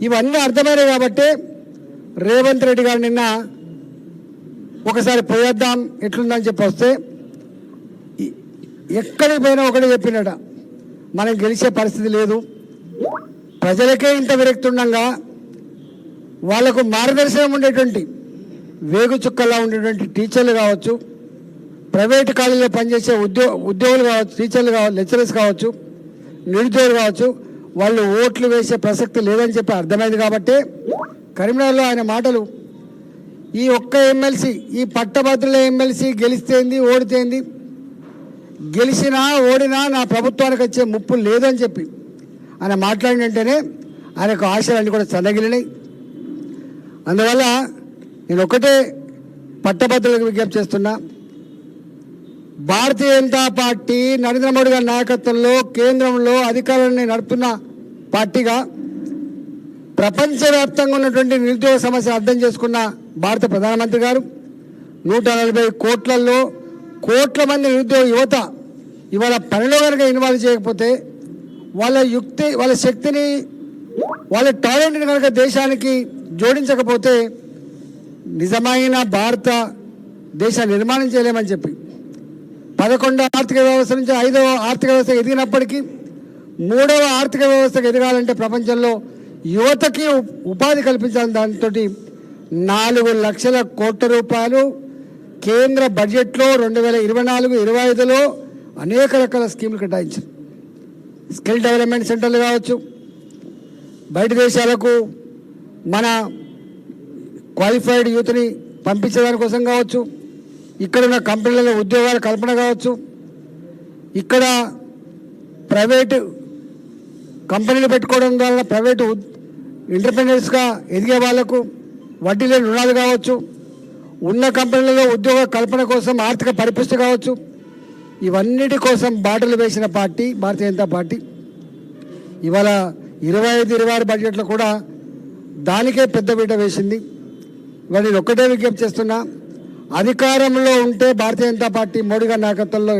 ఇవన్నీ అర్థమైనాయి కాబట్టి రేవంత్ రెడ్డి గారు నిన్న ఒకసారి పోయేద్దాం ఎట్లుందని చెప్పి వస్తే ఎక్కడికి పోయినా ఒకటే చెప్పినట, మనం గెలిచే పరిస్థితి లేదు, ప్రజలకే ఇంత విరక్తి ఉండగా వాళ్లకు మార్గదర్శనం ఉండేటువంటి వేగు చుక్కలా ఉండేటువంటి టీచర్లు కావచ్చు, ప్రైవేటు కాలేజీలో పనిచేసే ఉద్యోగులు కావచ్చు, టీచర్లు కావచ్చు, లెక్చరర్స్ కావచ్చు, నిరుద్యోగులు కావచ్చు, వాళ్ళు ఓట్లు వేసే ప్రసక్తి లేదని చెప్పి అర్థమైంది కాబట్టి కరీంనగర్లో ఆయన మాటలు, ఈ ఒక్క ఎమ్మెల్సీ, ఈ పట్టభద్రుల ఎమ్మెల్సీ గెలిస్తేంది ఓడితేంది, గెలిచినా ఓడినా నా ప్రభుత్వానికి వచ్చే ముప్పు లేదని చెప్పి ఆయన మాట్లాడిన వెంటనే ఆయనకు ఆశలన్నీ కూడా చల్లగిలినాయి. అందువల్ల నేను ఒకటే పట్టభద్రులకు విజ్ఞప్తి చేస్తున్నా, భారతీయ జనతా పార్టీ నరేంద్ర మోడీ గారి నాయకత్వంలో కేంద్రంలో అధికారాన్ని నడుపుతున్న పార్టీగా ప్రపంచవ్యాప్తంగా ఉన్నటువంటి నిరుద్యోగ సమస్య అర్థం చేసుకున్న భారత ప్రధానమంత్రి గారు 140 కోట్ల మంది నిరుద్యోగ యువత ఇవాళ పనిలో కనుక ఇన్వాల్వ్ చేయకపోతే వాళ్ళ శక్తిని వాళ్ళ టాలెంట్ని కనుక దేశానికి జోడించకపోతే నిజమైన భారత దేశ నిర్మాణం చేయలేమని చెప్పి 11వ ఆర్థిక వ్యవస్థ నుంచి 5వ ఆర్థిక వ్యవస్థ ఎదిగినప్పటికీ 3వ ఆర్థిక వ్యవస్థకు ఎదగాలంటే ప్రపంచంలో యువతకి ఉపాధి కల్పించాలని దాంతో 4 లక్షల కోట్ల రూపాయలు కేంద్ర బడ్జెట్లో 2024-25లో అనేక రకాల స్కీములు కేటాయించారు. స్కిల్ డెవలప్మెంట్ సెంటర్లు కావచ్చు, బయట దేశాలకు మన క్వాలిఫైడ్ యూత్ని పంపించడానికి కోసం కావచ్చు, ఇక్కడ ఉన్న కంపెనీలలో ఉద్యోగాల కల్పన కావచ్చు, ఇక్కడ ప్రైవేటు కంపెనీలు పెట్టుకోవడం ద్వారా ప్రైవేటు ఇండిపెండెన్స్గా ఎదిగే వాళ్లకు వడ్డీ లేని రుణాలు కావచ్చు, ఉన్న కంపెనీలలో ఉద్యోగ కల్పన కోసం ఆర్థిక పరిపుష్టి కావచ్చు, ఇవన్నిటి కోసం బాటలు వేసిన పార్టీ భారతీయ జనతా పార్టీ. ఇవాళ 25-26 బడ్జెట్లో కూడా దానికే పెద్దపీట వేసింది. ఇవాళ నేను ఒక్కటే విజ్ఞప్తి చేస్తున్నా, అధికారంలో ఉంటే భారతీయ జనతా పార్టీ మోడీ గారి నాయకత్వంలో